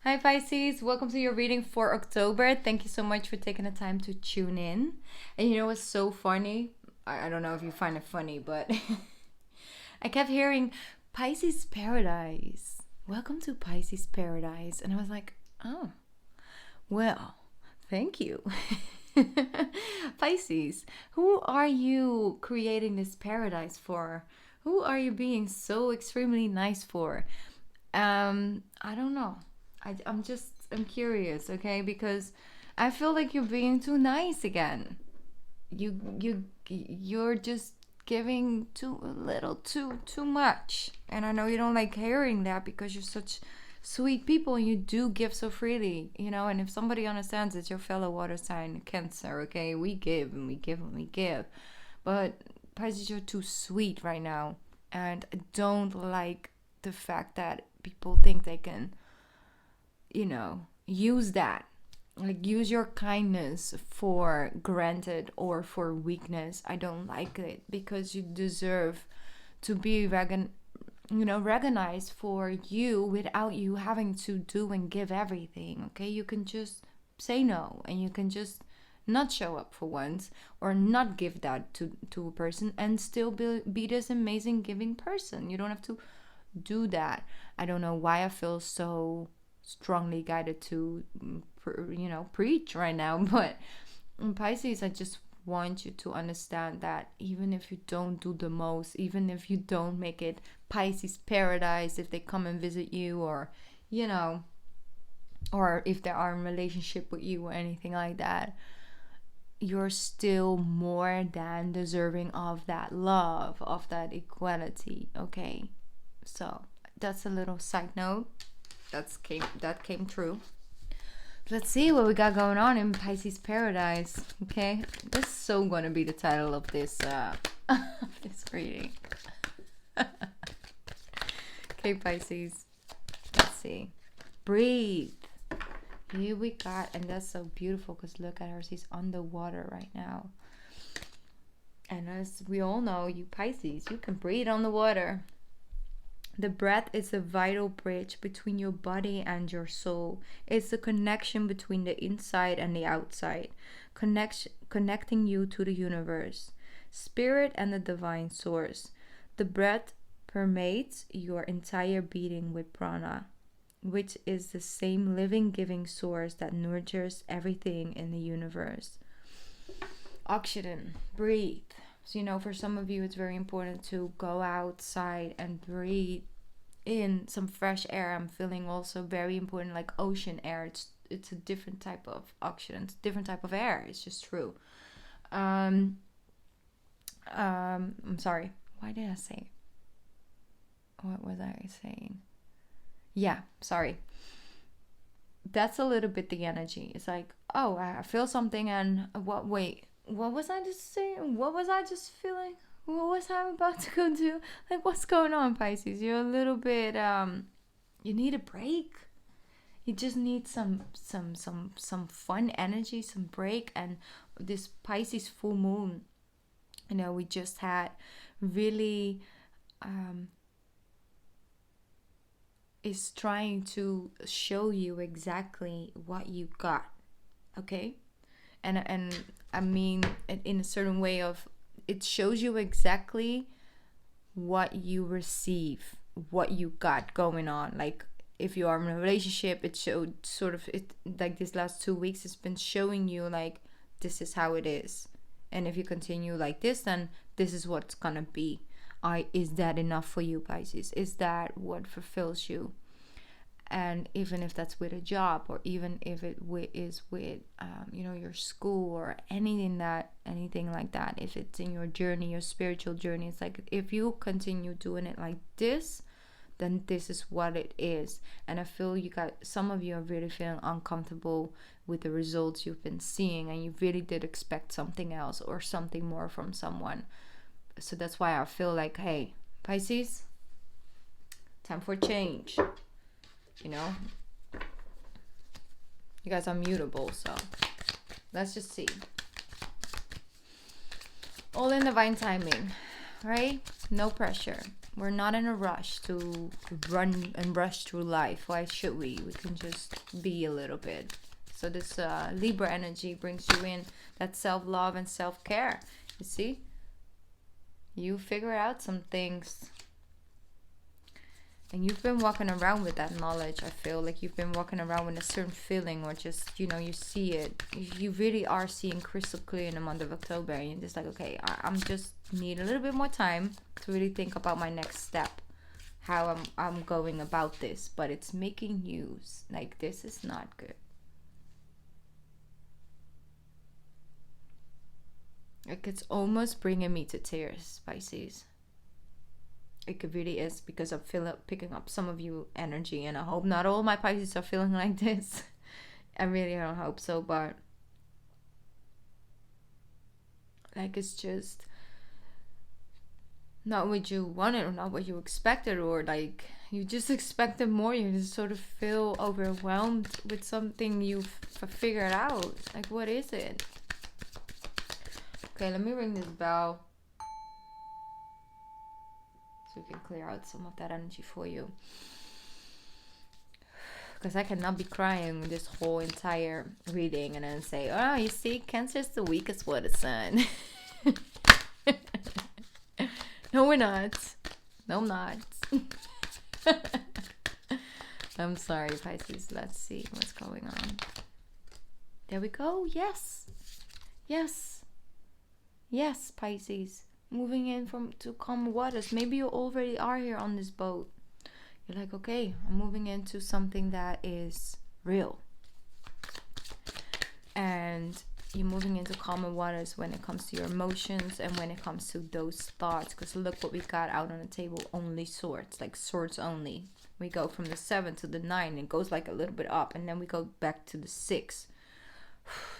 Hi Pisces, welcome to your reading for October. Thank you so much for taking the time to tune in. And you know what's so funny? I don't know if you find it funny, but I kept hearing Pisces Paradise. Welcome to Pisces Paradise. And I was like, oh, well, thank you. Pisces, who are you creating this paradise for? Who are you being so extremely nice for? I don't know. I'm curious, okay? Because I feel like you're being too nice again. You're just giving too little, too much. And I know you don't like hearing that because you're such sweet people and you do give so freely, you know. And if somebody understands, it's your fellow water sign, Cancer, okay? We give and we give and we give. But Pisces, you're too sweet right now, and I don't like the fact that people think they can, use that. Like, use your kindness for granted or for weakness. I don't like it because you deserve to be recognized for you without you having to do and give everything, okay? You can just say no, and you can just not show up for once or not give that to a person and still be this amazing giving person. You don't have to do that. I don't know why I feel so strongly guided to preach right now, but in Pisces, I just want you to understand that even if you don't do the most, even if you don't make it Pisces paradise, if they come and visit you, or or if they are in relationship with you or anything like that, you're still more than deserving of that love, of that equality, okay? So that's a little side note that came true. Let's see what we got going on in Pisces Paradise. Okay, this is so gonna be the title of this this reading. Okay, Pisces. Let's see. Breathe. Here we got, and that's so beautiful because look at her. She's underwater right now. And as we all know, you Pisces, you can breathe on the water. The breath is a vital bridge between your body and your soul. It's the connection between the inside and the outside, connecting you to the universe, spirit, and the divine source. The breath permeates your entire being with prana, which is the same living, giving source that nurtures everything in the universe. Oxygen, breathe. So, for some of you, it's very important to go outside and breathe in some fresh air. I'm feeling also very important, like ocean air. It's a different type of oxygen. It's a different type of air. It's just true. I'm sorry. Why did I say? What was I saying? Yeah, sorry. That's a little bit the energy. It's like, oh, I feel something, and what? Wait. What was I just saying? What was I just feeling? What was I about to go do? Like, what's going on, Pisces? You're a little bit you need a break. You just need some fun energy, some break. And this Pisces full moon, we just had, really is trying to show you exactly what you got. Okay? And I mean, in a certain way of, it shows you exactly what you receive, what you got going on. Like, if you are in a relationship, it showed sort of, it like this last 2 weeks, it's been showing you like, this is how it is. And if you continue like this, then this is what's gonna be. Is that enough for you, Pisces? Is that what fulfills you? And even if that's with a job, or even if it is with your school, or anything like that, if it's in your journey, your spiritual journey, it's like, if you continue doing it like this, then this is what it is. And I feel some of you are really feeling uncomfortable with the results you've been seeing, and you really did expect something else or something more from someone. So that's why I feel like, hey, Pisces, time for change. You guys are mutable, so let's just see. All in divine timing, right? No pressure. We're not in a rush to run and rush through life. Why should we? We can just be a little bit. So this Libra energy brings you in that self-love and self-care. You see? You figure out some things. And you've been walking around with that knowledge. I feel like you've been walking around with a certain feeling, or just, you know, you see it. You really are seeing crystal clear in the month of October. And you're just like, okay, I'm just need a little bit more time to really think about my next step. How I'm going about this. But it's making news. Like, this is not good. Like, it's almost bringing me to tears, Pisces. It really is, because I'm picking up some of you energy, and I hope not all my Pisces are feeling like this. I really don't hope so, but like, it's just not what you wanted or not what you expected, or like you just expected more. You just sort of feel overwhelmed with something you've figured out. Like, what is it? Okay, let me ring this bell so we can clear out some of that energy for you. Because I cannot be crying this whole entire reading and then say, oh, you see, Cancer is the weakest water sign. No, we're not. No, I'm not. I'm sorry, Pisces. Let's see what's going on. There we go. Yes. Yes. Yes, Pisces. Moving in to calm waters. Maybe you already are here on this boat. You're like, okay, I'm moving into something that is real. And you're moving into calmer waters when it comes to your emotions and when it comes to those thoughts. Because look what we got out on the table. Only swords. Like, swords only. We go from the 7 to the 9. It goes like a little bit up. And then we go back to the 6.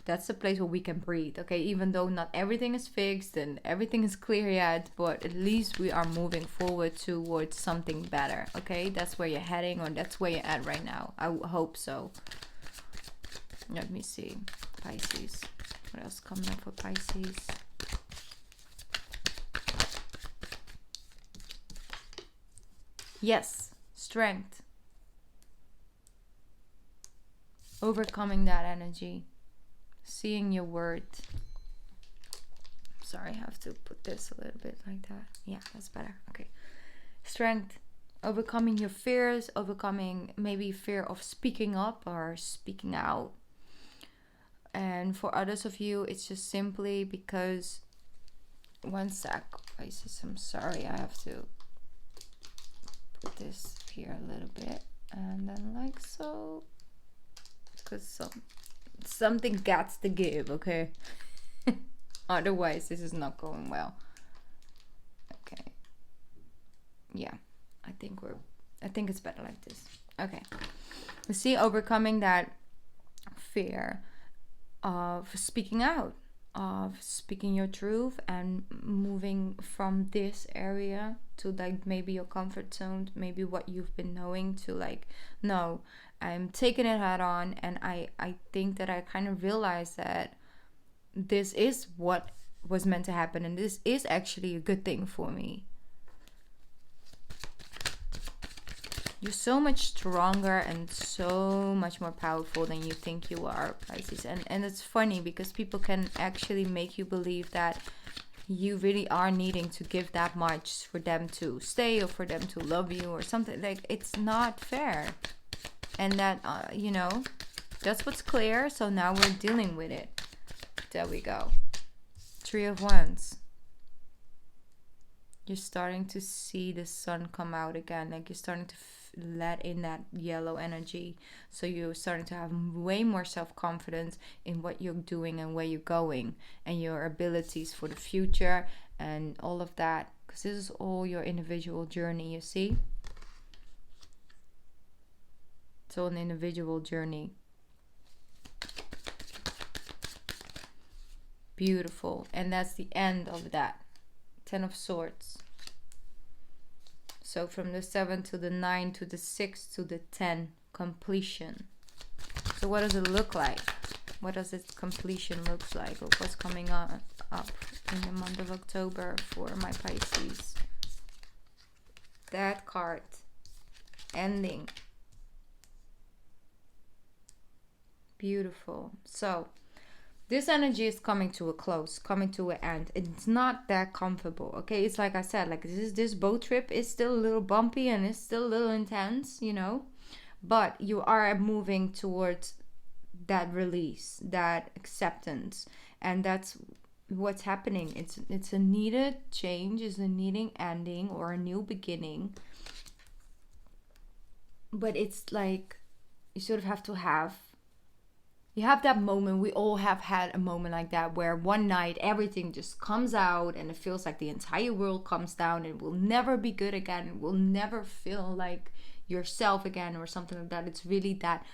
That's the place where we can breathe, okay? Even though not everything is fixed and everything is clear yet, but at least we are moving forward towards something better, okay? That's where you're heading, or that's where you're at right now. I hope so. Let me see. Pisces. What else coming up for Pisces? Yes. Strength. Overcoming that energy. Seeing your worth. Sorry, I have to put this a little bit like that. Yeah, that's better. Okay. Strength. Overcoming your fears. Overcoming maybe fear of speaking up or speaking out. And for others of you, it's just simply because... One sec. Pisces, I'm sorry. I have to put this here a little bit. And then like so. Because something got to give, okay? Otherwise, this is not going well. Okay. Yeah, I think it's better like this. Okay. You see, overcoming that fear of speaking out, of speaking your truth, and moving from this area to like maybe your comfort zone, maybe what you've been knowing, to like, no, I'm taking it head on. And I think that I kind of realized that this is what was meant to happen, and this is actually a good thing for me. You're so much stronger and so much more powerful than you think you are, Pisces. And it's funny because people can actually make you believe that you really are needing to give that much for them to stay or for them to love you or something. Like, it's not fair. And that, that's what's clear. So now we're dealing with it. There we go. 3 of Wands. You're starting to see the sun come out again. Like, you're starting to let in that yellow energy. So you're starting to have way more self-confidence in what you're doing and where you're going. And your abilities for the future and all of that. Because this is all your individual journey, you see? It's all an individual journey. Beautiful. And that's the end of that. 10 of Swords. So from the 7 to the 9 to the 6 to the 10. Completion. So what does it look like? What does its completion look like? Or what's coming up in the month of October for my Pisces? that card. Ending. Beautiful. So this energy is coming to a close, coming to an end. It's not that comfortable, okay? It's like I said, like this boat trip is still a little bumpy and it's still a little intense, you know? But you are moving towards that release, that acceptance. And that's what's happening. It's a needed change, it's a needing ending or a new beginning. But it's like you sort of have to have, you have that moment. We all have had a moment like that where one night everything just comes out and it feels like the entire world comes down and it will never be good again. It will never feel like yourself again or something like that. It's really that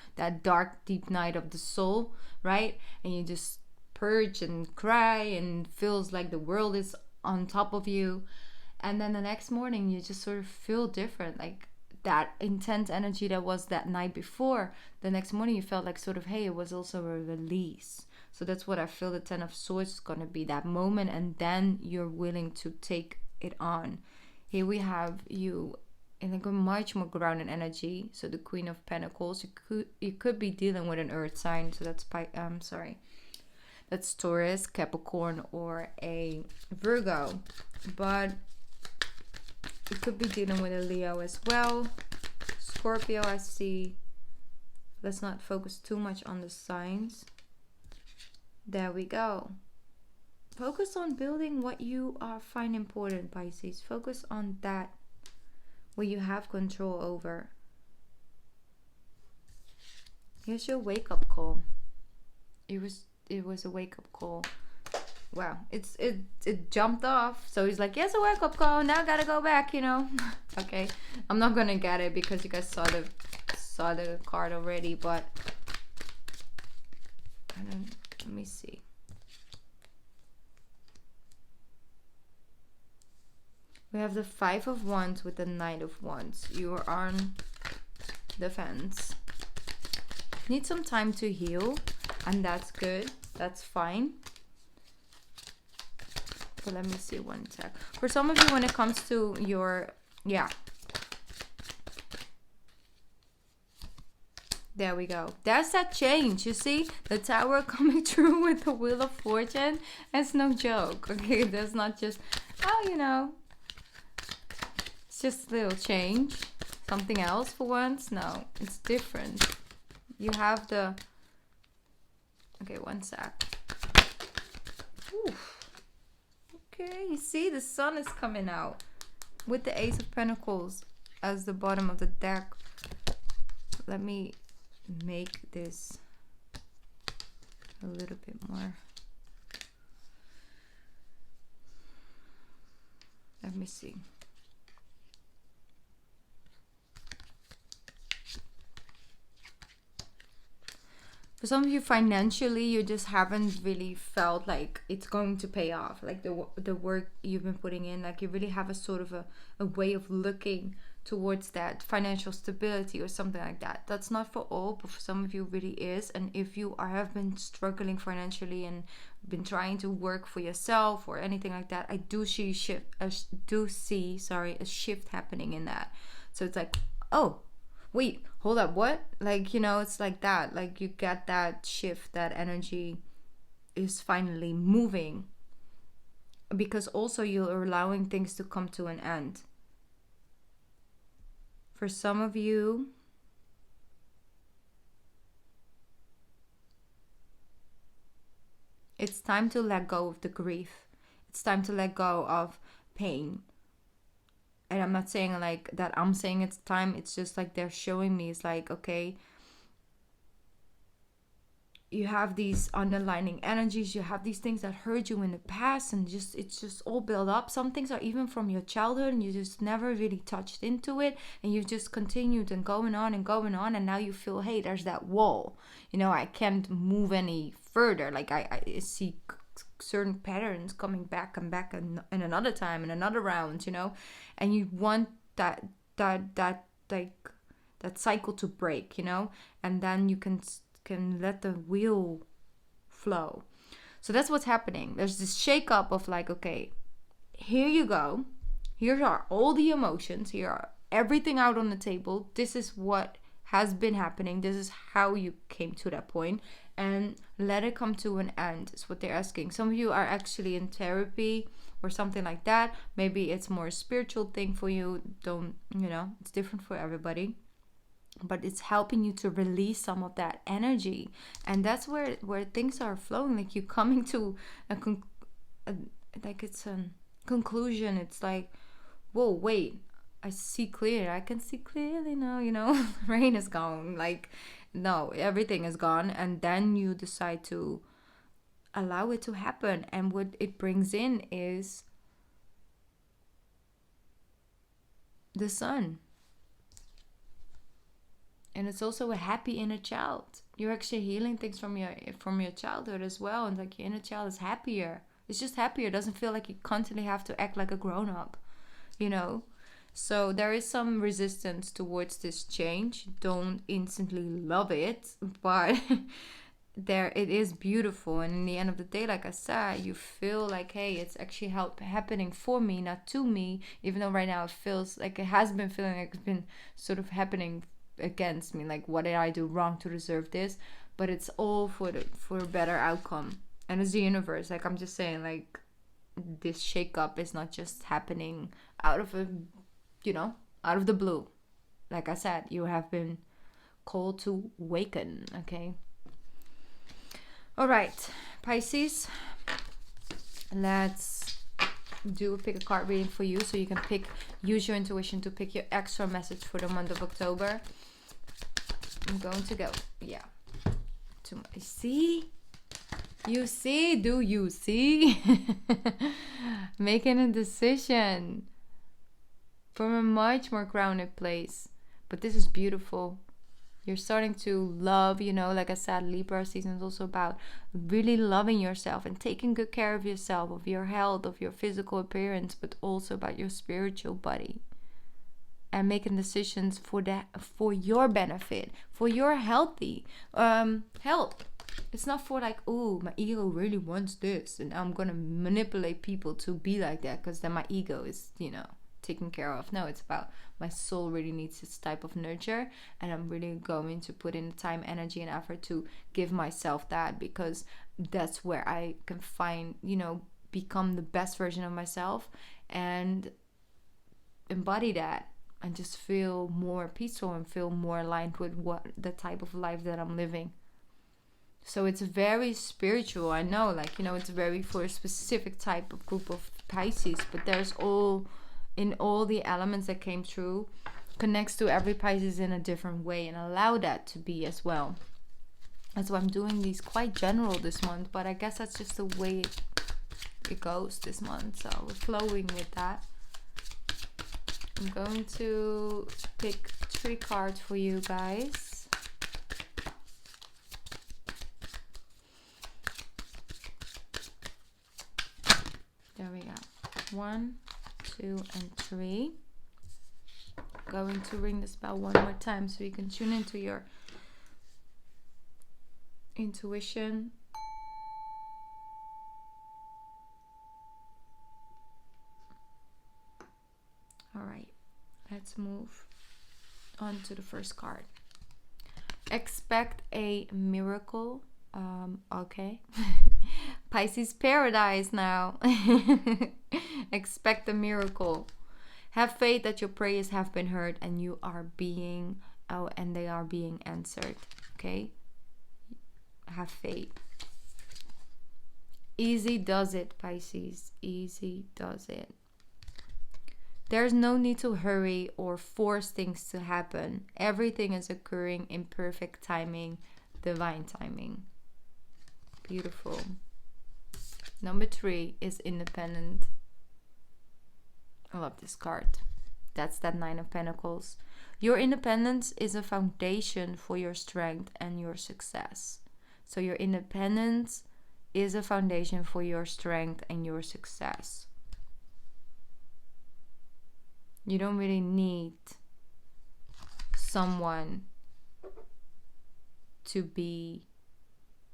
dark, deep night of the soul, right? And you just purge and cry and feels like the world is on top of you. And then the next morning you just sort of feel different, like that intense energy that was that night before, the next morning you felt like sort of, hey, it was also a release. So that's what I feel the 10 of Swords is going to be, that moment, and then you're willing to take it on. Here we have you in like a much more grounded energy. So the Queen of Pentacles, you could be dealing with an earth sign. So that's that's Taurus, Capricorn, or a Virgo. But you could be dealing with a Leo as well. Scorpio, I see. Let's not focus too much on the signs. There we go. Focus on building what you find important, Pisces. Focus on that, what you have control over. Here's your wake-up call. It was a wake-up call. Wow, it jumped off. So he's like, yes, a wake-up call. Now I gotta go back, you know. Okay, I'm not gonna get it because you guys saw the card already, but let me see. We have the 5 of Wands with the Knight of Wands. You are on the fence. Need some time to heal, and that's good. That's fine. But let me see one sec. For some of you, when it comes to your, there we go. There's that change. You see the Tower coming through with the Wheel of Fortune. It's no joke. Okay, that's not just, oh, you know, it's just a little change. Something else for once. No, it's different. You have the, okay, one sec. Oof. Okay, you see the Sun is coming out with the Ace of Pentacles as the bottom of the deck. Let me make this a little bit more. Let me see. For some of you, financially, you just haven't really felt like it's going to pay off. Like the work you've been putting in, like you really have a sort of a way of looking towards that financial stability or something like that. That's not for all, but for some of you, really is. And if you have been struggling financially and been trying to work for yourself or anything like that, I do see a shift happening in that. So it's like, oh, wait, hold up, what? Like, you know, it's like that. Like you get that shift, that energy is finally moving. Because also you're allowing things to come to an end. For some of you, it's time to let go of the grief. It's time to let go of pain. And I'm not saying like that I'm saying it's time. It's just like they're showing me. It's like, okay, you have these underlining energies. You have these things that hurt you in the past. And it's just all built up. Some things are even from your childhood. And you just never really touched into it. And you've just continued and going on and going on. And now you feel, hey, there's that wall. You know, I can't move any further. Like I see certain patterns coming back and back and another time and another round, you know, and you want that cycle to break, you know, and then you can let the wheel flow. So that's what's happening. There's this shake up of like, okay, here you go, Here are all the emotions. Here are everything out on the table. This is what has been happening. This is how you came to that point, and let it come to an end is what they're asking. Some of you are actually in therapy or something like that. Maybe it's more a spiritual thing for you. Don't, it's different for everybody, but it's helping you to release some of that energy, and that's where things are flowing. Like, you're coming to it's a conclusion. It's like, whoa, wait, I see clear. I can see clearly now, rain is gone. Like, no, everything is gone. And then you decide to allow it to happen. And what it brings in is the sun. And it's also a happy inner child. You're actually healing things from your childhood as well. And like, your inner child is happier. It's just happier. It doesn't feel like you constantly have to act like a grown-up, So there is some resistance towards this change. Don't instantly love it, but it is beautiful. And in the end of the day, like I said, you feel like, hey, it's actually happening for me, not to me. Even though right now it feels like it has been feeling like it's been sort of happening against me. Like, what did I do wrong to deserve this? But it's all for a better outcome. And it's the universe. Like, I'm just saying, like, this shake-up is not just happening out of out of the blue. Like I said, you have been called to awaken, okay? All right, Pisces. Let's pick a card reading for you, so you can use your intuition to pick your extra message for the month of October. I'm going to go, see? You see? Do you see? Making a decision from a much more grounded place. But this is beautiful. You're starting to love, like I said, Libra season is also about really loving yourself and taking good care of yourself, of your health, of your physical appearance, but also about your spiritual body. And making decisions for your benefit, for your healthy health. It's not for like, oh, my ego really wants this, and I'm gonna manipulate people to be like that because then my ego is, taken care of. No, it's about my soul really needs this type of nurture, and I'm really going to put in the time, energy, and effort to give myself that, because that's where I can find, become the best version of myself and embody that, and just feel more peaceful and feel more aligned with what the type of life that I'm living. So it's very spiritual. I know, it's very for a specific type of group of Pisces, but there's all the elements that came through connects to every Pisces in a different way, and allow that to be as well. That's why I'm doing these quite general this month, but I guess that's just the way it goes this month. So we're flowing with that. I'm going to pick 3 cards for you guys. There we go. 1, 2, and 3. Going to ring this bell one more time so you can tune into your intuition. All right, let's move on to the first card. Expect a miracle. Okay. Pisces paradise now. Expect a miracle. Have faith that your prayers have been heard and they are being answered. Okay? Have faith. Easy does it, Pisces. Easy does it. There's no need to hurry or force things to happen. Everything is occurring in perfect timing, divine timing. Beautiful. Number 3 is independent. I love this card. That's that 9 of Pentacles. Your independence is a foundation for your strength and your success. So your independence is a foundation for your strength and your success. You don't really need someone to be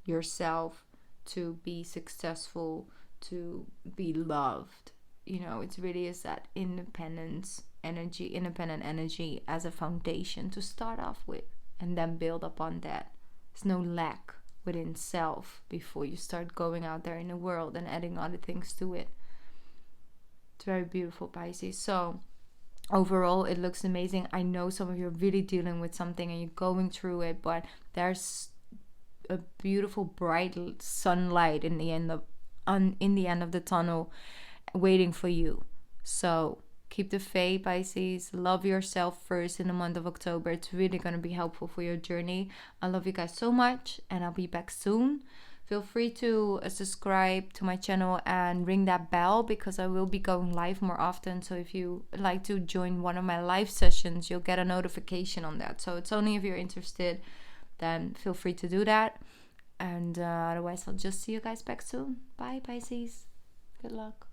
yourself, to be successful, to be loved. you know, it really is that independent energy as a foundation to start off with, and then build upon that. There's no lack within self before you start going out there in the world and adding other things to it. It's very beautiful, Pisces. So overall, it looks amazing. I know some of you are really dealing with something and you're going through it, but there's a beautiful bright sunlight in the end of the tunnel waiting for you. So keep the faith, Pisces. Love yourself first in the month of October. It's really going to be helpful for your journey. I love you guys so much, and I'll be back soon. Feel free to subscribe to my channel and ring that bell, because I will be going live more often. So if you like to join one of my live sessions, you'll get a notification on that. So it's only if you're interested, then feel free to do that. And otherwise, I'll just see you guys back soon. Bye, Pisces. Good luck.